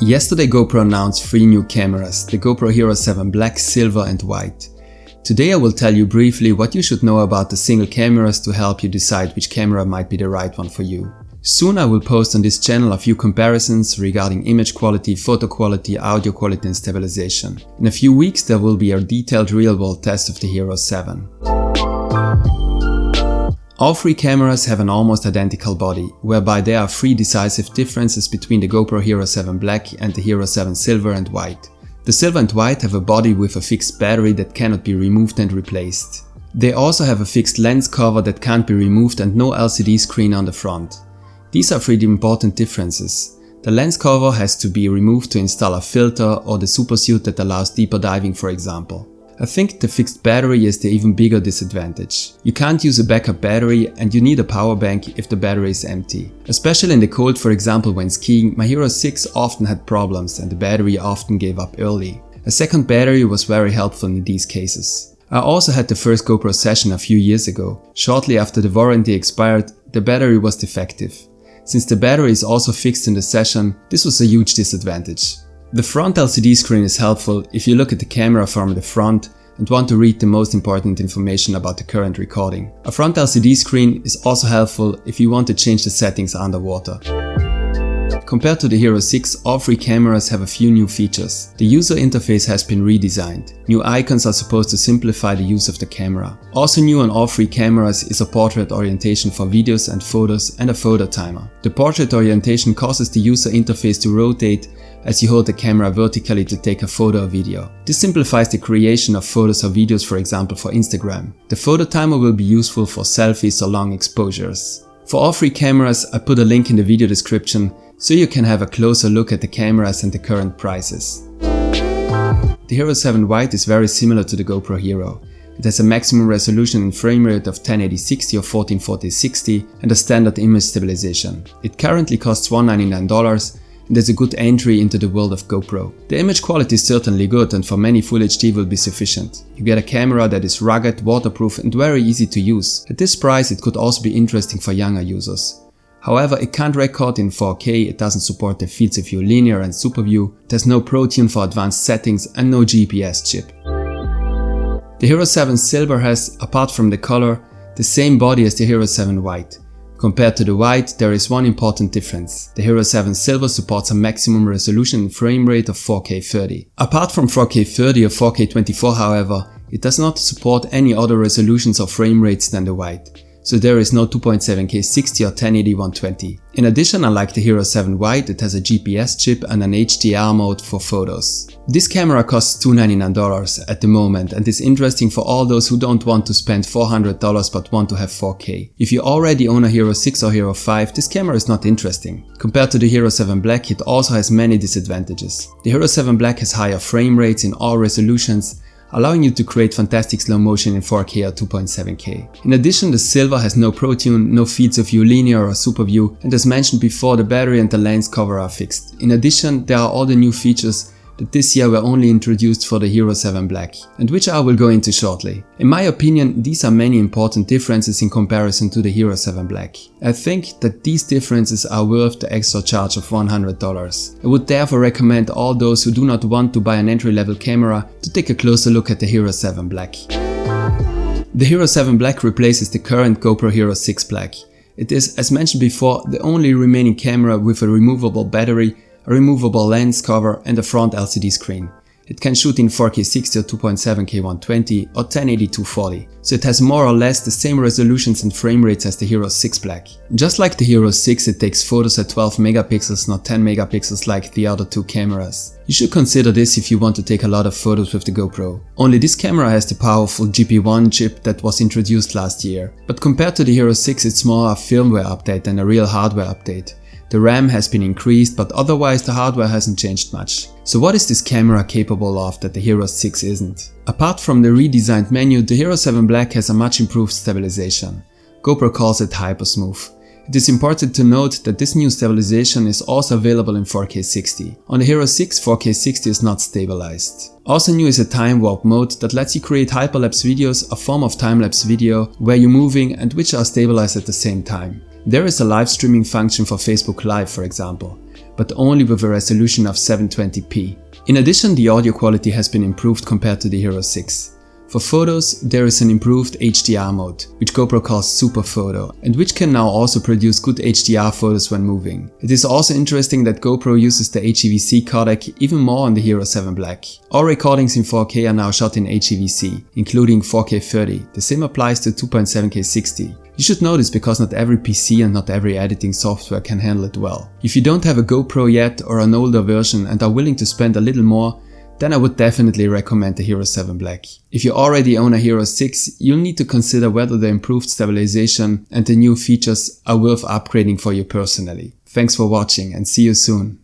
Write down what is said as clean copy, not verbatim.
Yesterday GoPro announced 3 new cameras, the GoPro Hero 7 Black, Silver and White. Today I will tell you briefly what you should know about the single cameras to help you decide which camera might be the right one for you. Soon I will post on this channel a few comparisons regarding image quality, photo quality, audio quality and stabilization. In a few weeks there will be a detailed real-world test of the Hero 7. All 3 cameras have an almost identical body, whereby there are 3 decisive differences between the GoPro Hero 7 Black and the Hero 7 Silver and White. The Silver and White have a body with a fixed battery that cannot be removed and replaced. They also have a fixed lens cover that can't be removed and no LCD screen on the front. These are 3 important differences. The lens cover has to be removed to install a filter or the super suit that allows deeper diving, for example. I think the fixed battery is the even bigger disadvantage. You can't use a backup battery and you need a power bank if the battery is empty. Especially in the cold, for example when skiing, my Hero 6 often had problems and the battery often gave up early. A second battery was very helpful in these cases. I also had the first GoPro session a few years ago. Shortly after the warranty expired, the battery was defective. Since the battery is also fixed in the session, this was a huge disadvantage. The front LCD screen is helpful if you look at the camera from the front and want to read the most important information about the current recording. A front LCD screen is also helpful if you want to change the settings underwater. Compared to the Hero 6, all 3 cameras have a few new features. The user interface has been redesigned. New icons are supposed to simplify the use of the camera. Also new on all 3 cameras is a portrait orientation for videos and photos and a photo timer. The portrait orientation causes the user interface to rotate as you hold the camera vertically to take a photo or video. This simplifies the creation of photos or videos, for example for Instagram. The photo timer will be useful for selfies or long exposures. For all 3 cameras I put a link in the video description so you can have a closer look at the cameras and the current prices. The Hero 7 White is very similar to the GoPro Hero. It has a maximum resolution and frame rate of 1080-60 or 1440-60 and a standard image stabilization. It currently costs $199 and is a good entry into the world of GoPro. The image quality is certainly good and for many Full HD will be sufficient. You get a camera that is rugged, waterproof and very easy to use. At this price it could also be interesting for younger users. However, it can't record in 4K, it doesn't support the fields of view linear and super view, it has no Pro Tune for advanced settings and no GPS chip. The Hero 7 Silver has, apart from the color, the same body as the Hero 7 White. Compared to the White, there is one important difference. The Hero 7 Silver supports a maximum resolution and frame rate of 4K 30. Apart from 4K 30 or 4K 24 however, it does not support any other resolutions or frame rates than the White. So there is no 2.7K 60 or 1080-120. In addition, unlike the Hero 7 White, it has a GPS chip and an HDR mode for photos. This camera costs $299 at the moment and is interesting for all those who don't want to spend $400 but want to have 4K. If you already own a Hero 6 or Hero 5, this camera is not interesting. Compared to the Hero 7 Black, it also has many disadvantages. The Hero 7 Black has higher frame rates in all resolutions, allowing you to create fantastic slow motion in 4K or 2.7K. In addition, the Silver has no Pro Tune, no fields of view linear or super view, and as mentioned before, the battery and the lens cover are fixed. In addition, there are all the new features that this year were only introduced for the Hero 7 Black, and which I will go into shortly. In my opinion, these are many important differences in comparison to the Hero 7 Black. I think that these differences are worth the extra charge of $100. I would therefore recommend all those who do not want to buy an entry-level camera to take a closer look at the Hero 7 Black. The Hero 7 Black replaces the current GoPro Hero 6 Black. It is, as mentioned before, the only remaining camera with a removable battery, a removable lens cover and a front LCD screen. It can shoot in 4K 60 or 2.7K 120 or 1080-240, so it has more or less the same resolutions and frame rates as the Hero 6 Black. Just like the Hero 6, it takes photos at 12 megapixels, not 10 megapixels like the other 2 cameras. You should consider this if you want to take a lot of photos with the GoPro. Only this camera has the powerful GP1 chip that was introduced last year, but compared to the Hero 6 it's more a firmware update than a real hardware update. The RAM has been increased, but otherwise the hardware hasn't changed much. So what is this camera capable of that the Hero 6 isn't? Apart from the redesigned menu, the Hero 7 Black has a much improved stabilization. GoPro calls it Hyper Smooth. It is important to note that this new stabilization is also available in 4K 60. On the Hero 6, 4K 60 is not stabilized. Also new is a time warp mode that lets you create hyperlapse videos, a form of time-lapse video where you're moving and which are stabilized at the same time. There is a live streaming function for Facebook Live, for example, but only with a resolution of 720p. In addition, the audio quality has been improved compared to the Hero 6. For photos, there is an improved HDR mode, which GoPro calls Super Photo, and which can now also produce good HDR photos when moving. It is also interesting that GoPro uses the HEVC codec even more on the Hero 7 Black. All recordings in 4K are now shot in HEVC, including 4K 30. The same applies to 2.7K 60. You should know this because not every PC and not every editing software can handle it well. If you don't have a GoPro yet or an older version and are willing to spend a little more, then I would definitely recommend the Hero 7 Black. If you already own a Hero 6, you'll need to consider whether the improved stabilization and the new features are worth upgrading for you personally. Thanks for watching and see you soon.